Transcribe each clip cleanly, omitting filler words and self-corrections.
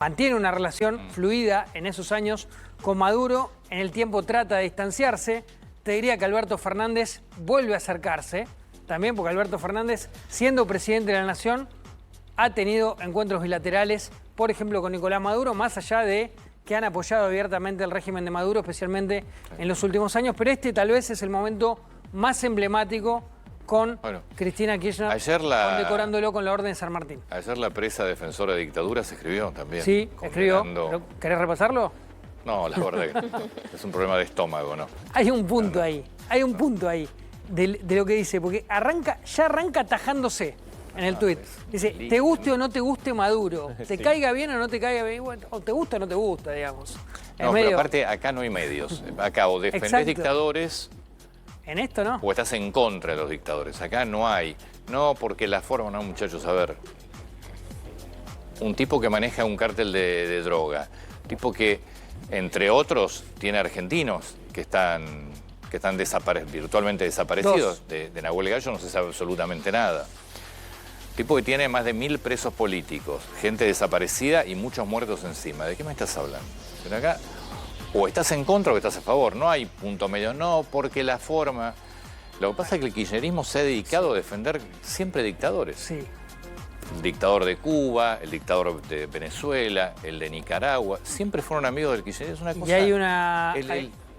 mantiene una relación fluida en esos años con Maduro. En el tiempo trata de distanciarse. Te diría que Alberto Fernández vuelve a acercarse, también porque Alberto Fernández, siendo presidente de la Nación, ha tenido encuentros bilaterales, por ejemplo, con Nicolás Maduro, más allá de que han apoyado abiertamente el régimen de Maduro, especialmente en los últimos años. Pero este tal vez es el momento más emblemático con Cristina Kirchner, condecorándolo con la Orden de San Martín. Ayer la presa defensora de dictaduras escribió también. Sí, escribió. ¿Querés repasarlo? No, la verdad que es un problema de estómago, ¿no? Hay un punto ahí, de lo que dice, porque ya arranca atajándose en el tuit. Dice, te guste o no te guste Maduro, te caiga bien o no te caiga bien, bueno, o te gusta o no te gusta, digamos. No, pero aparte acá no hay medios. Acá o defendés dictadores... En esto no. O estás en contra de los dictadores. Acá no hay. No, porque la forma, no, muchachos, a ver. Un tipo que maneja un cártel de droga. Tipo que, entre otros, tiene argentinos que están virtualmente desaparecidos. De Nahuel Gallo no se sabe absolutamente nada. Tipo que tiene más de 1000 presos políticos, gente desaparecida y muchos muertos encima. ¿De qué me estás hablando? Pero acá... O estás en contra o estás a favor. No hay punto medio. No, porque la forma... Lo que pasa es que el kirchnerismo se ha dedicado a defender siempre dictadores. Sí. El dictador de Cuba, el dictador de Venezuela, el de Nicaragua. Siempre fueron amigos del kirchnerismo. Es una cosa... Y hay una...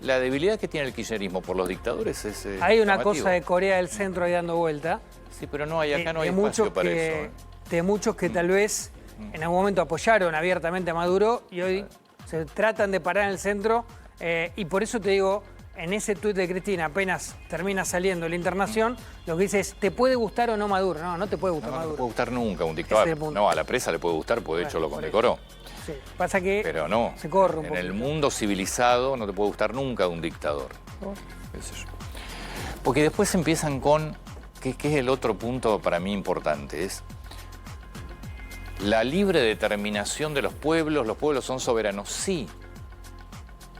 La debilidad que tiene el kirchnerismo por los dictadores es hay una cosa de Corea del Centro ahí dando vuelta. Sí, pero no hay, acá no hay espacio para eso. De muchos que tal vez en algún momento apoyaron abiertamente a Maduro y hoy... se tratan de parar en el centro y por eso te digo, en ese tuit de Cristina apenas termina saliendo la internación, lo que dice es, ¿te puede gustar o no Maduro? No, no te puede gustar Maduro. No te puede gustar nunca un dictador. No, a la presa le puede gustar, porque de hecho lo condecoró. Sí, pasa que pero no, se corre un poco. En el mundo civilizado no te puede gustar nunca un dictador. ¿Qué sé yo? Porque después empiezan con, que es el otro punto para mí importante, es... la libre determinación de los pueblos son soberanos, sí.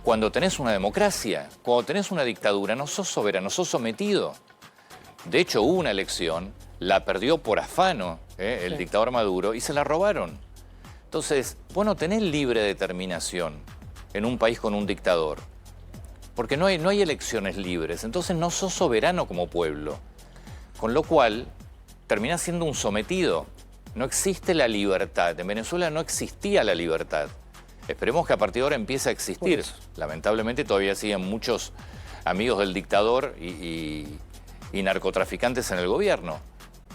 Cuando tenés una democracia, cuando tenés una dictadura, no sos soberano, sos sometido. De hecho, hubo una elección, la perdió por afano el dictador Maduro y se la robaron. Entonces, vos no tenés libre determinación en un país con un dictador, porque no hay elecciones libres, entonces no sos soberano como pueblo. Con lo cual, terminás siendo un sometido. No existe la libertad. En Venezuela no existía la libertad. Esperemos que a partir de ahora empiece a existir. Lamentablemente todavía siguen muchos amigos del dictador y narcotraficantes en el gobierno.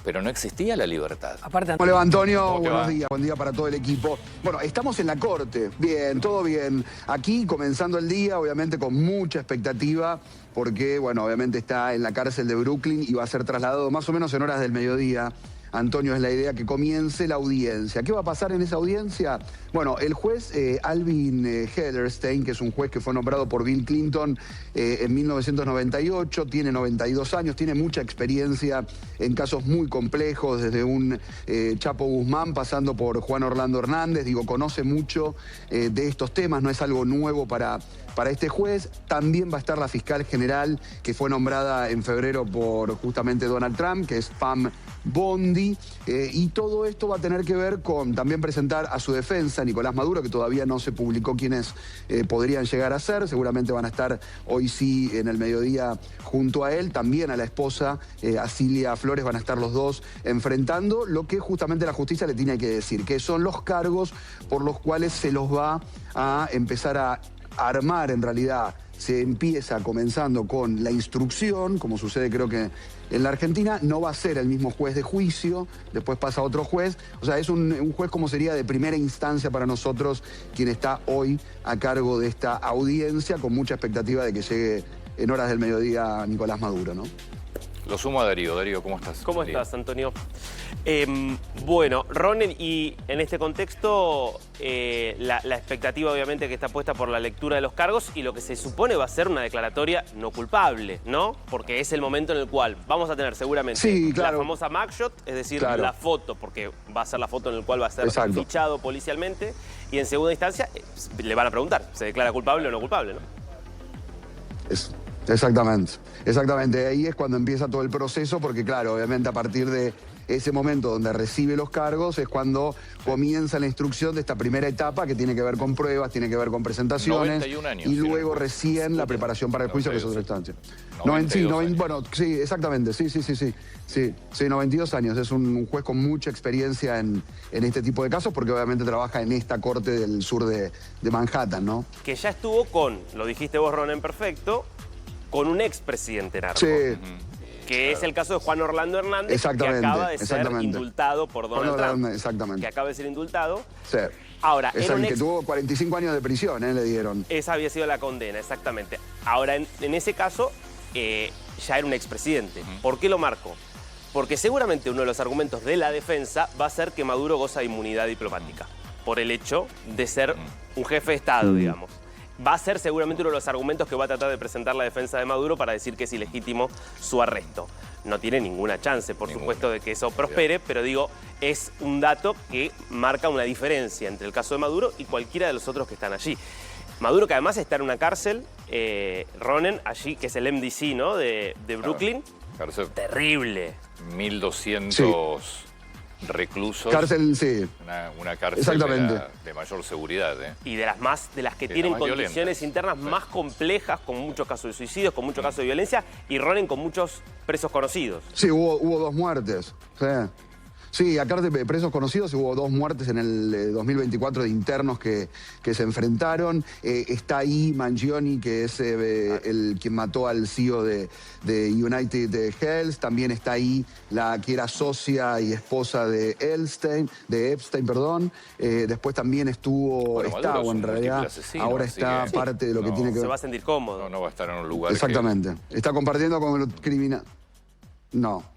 Pero no existía la libertad. Hola, Antonio, buenos días, buen día para todo el equipo. Bueno, estamos en la corte, bien, todo bien. Aquí comenzando el día, obviamente con mucha expectativa, porque, bueno, obviamente está en la cárcel de Brooklyn y va a ser trasladado más o menos en horas del mediodía. Antonio, es la idea que comience la audiencia. ¿Qué va a pasar en esa audiencia? Bueno, el juez Alvin Hellerstein, que es un juez que fue nombrado por Bill Clinton en 1998, tiene 92 años, tiene mucha experiencia en casos muy complejos, desde un Chapo Guzmán pasando por Juan Orlando Hernández, conoce mucho de estos temas, no es algo nuevo para este juez. También va a estar la fiscal general que fue nombrada en febrero por justamente Donald Trump, que es Pam Bondi, y todo esto va a tener que ver con también presentar a su defensa, Nicolás Maduro, que todavía no se publicó quiénes podrían llegar a ser, seguramente van a estar hoy sí en el mediodía junto a él, también a la esposa, a Cilia Flores, van a estar los dos enfrentando lo que justamente la justicia le tiene que decir, que son los cargos por los cuales se los va a empezar a armar en realidad. Se empieza comenzando con la instrucción, como sucede creo que en la Argentina, no va a ser el mismo juez de juicio, después pasa otro juez, o sea, es un juez como sería de primera instancia para nosotros, quien está hoy a cargo de esta audiencia, con mucha expectativa de que llegue en horas del mediodía Nicolás Maduro, ¿no? Lo sumo a Darío. Darío, ¿cómo estás? ¿Cómo estás, Antonio? Bueno, Ronen, y en este contexto, la expectativa obviamente que está puesta por la lectura de los cargos y lo que se supone va a ser una declaratoria no culpable, ¿no? Porque es el momento en el cual vamos a tener seguramente la famosa mugshot, es decir, la foto, porque va a ser la foto en la cual va a ser fichado policialmente, y en segunda instancia le van a preguntar, ¿se declara culpable o no culpable, no? Exactamente. Ahí es cuando empieza todo el proceso, porque claro, obviamente a partir de ese momento donde recibe los cargos es cuando comienza la instrucción de esta primera etapa que tiene que ver con pruebas, tiene que ver con presentaciones 91 años, y luego sí, recién la preparación para el juicio, que es otra instancia. sí, exactamente, sí, 92 años. Es un juez con mucha experiencia en este tipo de casos porque obviamente trabaja en esta corte del sur de Manhattan, ¿no? Que ya estuvo con, lo dijiste vos, Ronen, perfecto, con un expresidente narco. Sí. Que es el caso de Juan Orlando Hernández, Exactamente, que acaba de ser exactamente. indultado por Donald Trump. Exactamente. Que acaba de ser indultado. Sí. Ahora, que tuvo 45 años de prisión, le dieron. Esa había sido la condena, exactamente. Ahora, en ese caso, ya era un expresidente. ¿Por qué lo marco? Porque seguramente uno de los argumentos de la defensa va a ser que Maduro goza de inmunidad diplomática por el hecho de ser un jefe de Estado, digamos. Va a ser seguramente uno de los argumentos que va a tratar de presentar la defensa de Maduro para decir que es ilegítimo su arresto. No tiene ninguna chance, por supuesto, de que eso prospere, pero digo, es un dato que marca una diferencia entre el caso de Maduro y cualquiera de los otros que están allí. Maduro, que además está en una cárcel, Ronen, allí, que es el MDC, ¿no?, de Brooklyn. Cárcel. Terrible. 1.200 reclusos. Cárcel, sí. Una cárcel de mayor seguridad. Y de las que tienen condiciones violentas, internas más complejas, con muchos casos de suicidios, con muchos casos de violencia, y Ronen con muchos presos conocidos. Sí, hubo 2 muertes. Sí, acá de presos conocidos hubo 2 muertes en el 2024 de internos que se enfrentaron. Está ahí Mangione, que es quien mató al CEO de United Health. También está ahí la que era socia y esposa de Epstein. Después también estuvo, en realidad, ahora está parte de lo que tiene que ver. Se va a sentir cómodo. No va a estar en un lugar. Exactamente. Está compartiendo con el criminal. No.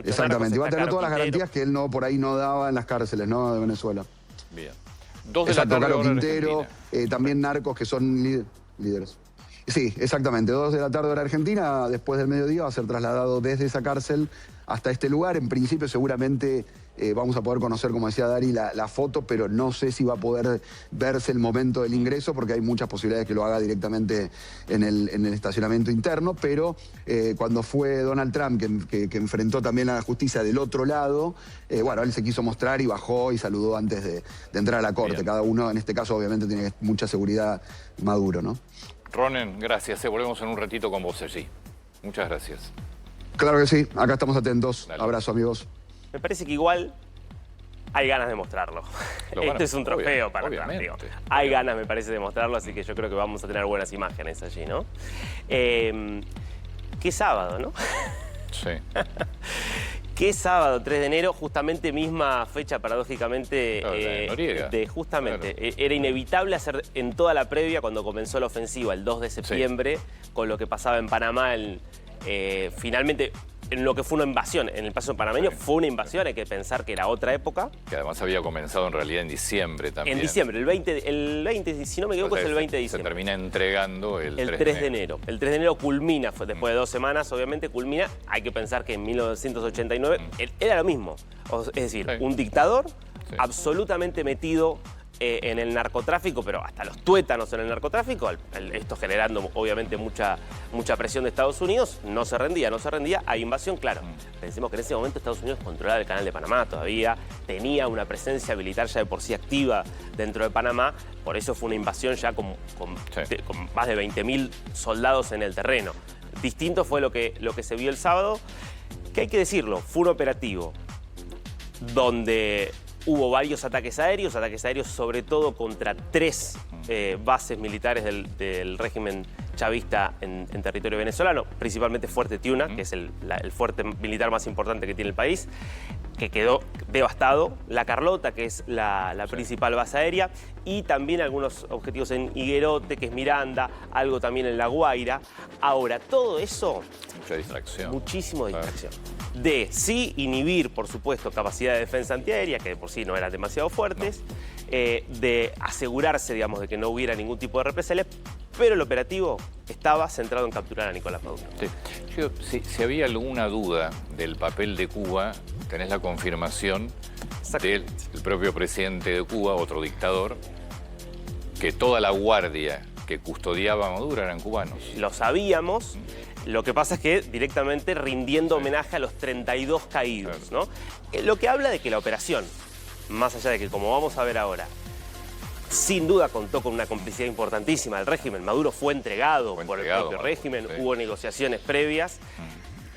Exactamente, va a tener todas las garantías que él por ahí no daba en las cárceles, ¿no?, de Venezuela. Bien. 2 de la tarde, Caro Quintero, también narcos que son líderes. Sí, exactamente, 2 de la tarde hora argentina, después del mediodía va a ser trasladado desde esa cárcel hasta este lugar. En principio seguramente vamos a poder conocer, como decía Dari, la foto, pero no sé si va a poder verse el momento del ingreso porque hay muchas posibilidades que lo haga directamente en el estacionamiento interno, pero cuando fue Donald Trump, que enfrentó también a la justicia del otro lado, él se quiso mostrar y bajó y saludó antes de entrar a la corte. Bien. Cada uno, en este caso, obviamente tiene mucha seguridad Maduro, ¿no? Ronen, gracias. Volvemos en un ratito con vos allí. Muchas gracias. Claro que sí, acá estamos atentos. Dale. Abrazo, amigos. Me parece que igual hay ganas de mostrarlo. Este es un trofeo para Trump, digo. Hay ganas, me parece, de mostrarlo, así que yo creo que vamos a tener buenas imágenes allí, ¿no? Qué sábado, ¿no? Sí. Qué sábado, 3 de enero, justamente misma fecha, paradójicamente, justamente. Claro. Era inevitable hacer en toda la previa, cuando comenzó la ofensiva, el 2 de septiembre, con lo que pasaba en Panamá, finalmente, en lo que fue una invasión, en el paso panameño, fue una invasión, hay que pensar que era otra época. Que además había comenzado en realidad en diciembre también. En diciembre, el 20, si no me equivoco, es el 20 de diciembre. Se termina entregando el 3 de enero. El 3 de enero culmina, después de 2 semanas, obviamente, culmina. Hay que pensar que en 1989 era lo mismo. Es decir, un dictador absolutamente metido en el narcotráfico, pero hasta los tuétanos en el narcotráfico, esto generando obviamente mucha presión de Estados Unidos, no se rendía, hay invasión, claro. Pensemos que en ese momento Estados Unidos controlaba el canal de Panamá todavía, tenía una presencia militar ya de por sí activa dentro de Panamá, por eso fue una invasión ya con más de 20.000 soldados en el terreno. Distinto fue lo que se vio el sábado, que hay que decirlo, fue un operativo donde hubo varios ataques aéreos sobre todo contra 3 bases militares del régimen chavista en territorio venezolano, principalmente Fuerte Tiuna, que es el fuerte militar más importante que tiene el país, que quedó devastado, La Carlota, que es la principal base aérea, y también algunos objetivos en Higuerote, que es Miranda, algo también en La Guaira. Ahora, todo eso... Mucha distracción. Muchísimo distracción. De sí inhibir, por supuesto, capacidad de defensa antiaérea, que de por sí no eran demasiado fuertes, de asegurarse, digamos, de que no hubiera ningún tipo de represalias, pero el operativo estaba centrado en capturar a Nicolás Maduro. Sí. Si había alguna duda del papel de Cuba, tenés la confirmación del propio presidente de Cuba, otro dictador, que toda la guardia que custodiaba a Maduro eran cubanos. Lo sabíamos. Lo que pasa es que directamente rindiendo homenaje a los 32 caídos, ¿no? Lo que habla de que la operación, más allá de que, como vamos a ver ahora, sin duda contó con una complicidad importantísima del régimen. Maduro fue entregado por el propio régimen, hubo negociaciones previas.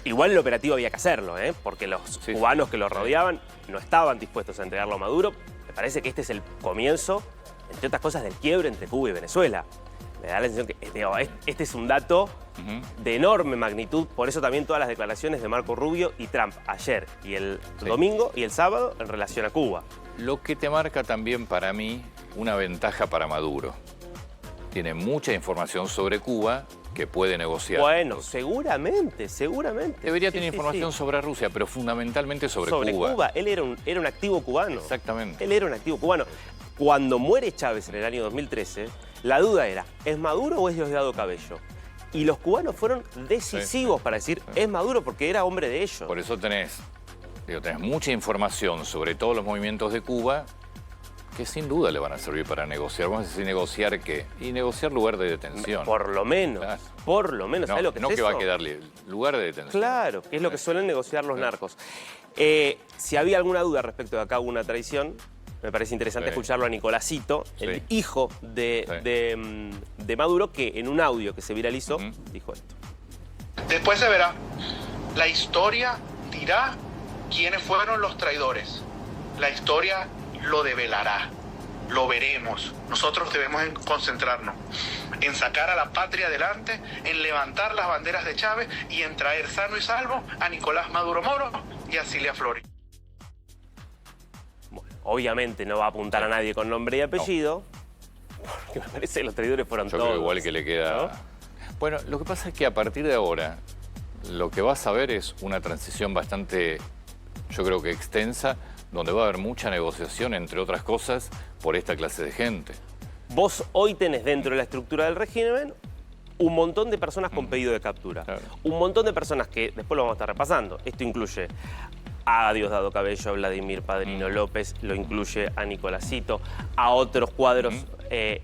Igual el operativo había que hacerlo, porque los cubanos que lo rodeaban no estaban dispuestos a entregarlo a Maduro. Me parece que este es el comienzo, entre otras cosas, del quiebre entre Cuba y Venezuela. Me da la sensación que este es un dato de enorme magnitud. Por eso también todas las declaraciones de Marco Rubio y Trump ayer y el domingo y el sábado en relación a Cuba. Lo que te marca también para mí una ventaja para Maduro. Tiene mucha información sobre Cuba que puede negociar. Bueno, seguramente. Debería tener información sobre Rusia, pero fundamentalmente sobre Cuba. Sobre Cuba. Él era un activo cubano. Exactamente. Él era un activo cubano. Cuando muere Chávez en el año 2013, la duda era, ¿es Maduro o es Diosdado Cabello? Y los cubanos fueron decisivos para decir, es Maduro porque era hombre de ellos. Por eso tenés mucha información sobre todos los movimientos de Cuba que sin duda le van a servir para negociar. Vamos a decir, ¿negociar qué? Y negociar lugar de detención. Por lo menos. Claro. Por lo menos. ¿Sabes lo que es eso? Que va a quedar lugar de detención. Claro, que es lo que suelen negociar los narcos. Si había alguna duda respecto de acá hubo una traición, me parece interesante escucharlo a Nicolásito, el hijo de Maduro, que en un audio que se viralizó dijo esto. Después se verá. La historia dirá quiénes fueron los traidores. La historia lo develará. Lo veremos. Nosotros debemos concentrarnos en sacar a la patria adelante, en levantar las banderas de Chávez y en traer sano y salvo a Nicolás Maduro Moro y a Cilia Flores. Obviamente no va a apuntar a nadie con nombre y apellido, porque me parece que los traidores fueron todos. Yo creo igual que le queda... ¿no? Bueno, lo que pasa es que a partir de ahora, lo que vas a ver es una transición bastante, yo creo que extensa, donde va a haber mucha negociación, entre otras cosas, por esta clase de gente. Vos hoy tenés dentro de la estructura del régimen un montón de personas con pedido de captura. Claro. Un montón de personas que después lo vamos a estar repasando. Esto incluye a Diosdado Cabello, a Vladimir Padrino López, lo incluye a Nicolásito, a otros cuadros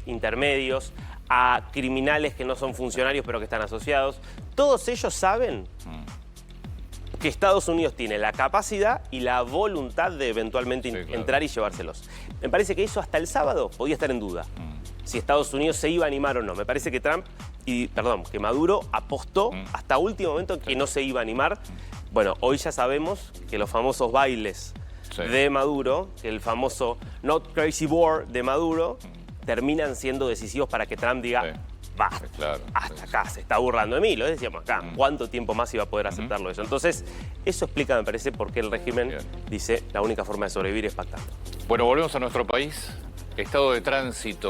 intermedios, a criminales que no son funcionarios pero que están asociados. Todos ellos saben que Estados Unidos tiene la capacidad y la voluntad de eventualmente entrar y llevárselos. Me parece que eso hasta el sábado podía estar en duda. Si Estados Unidos se iba a animar o no. Me parece que que Maduro apostó hasta último momento que no se iba a animar. Bueno, hoy ya sabemos que los famosos bailes de Maduro, que el famoso Not Crazy War de Maduro, terminan siendo decisivos para que Trump diga, basta, hasta acá, se está burlando de mí, lo decíamos acá, ¿cuánto tiempo más iba a poder aceptarlo eso? Entonces, eso explica, me parece, por qué el régimen dice la única forma de sobrevivir es pactando. Bueno, volvemos a nuestro país. Estado de tránsito.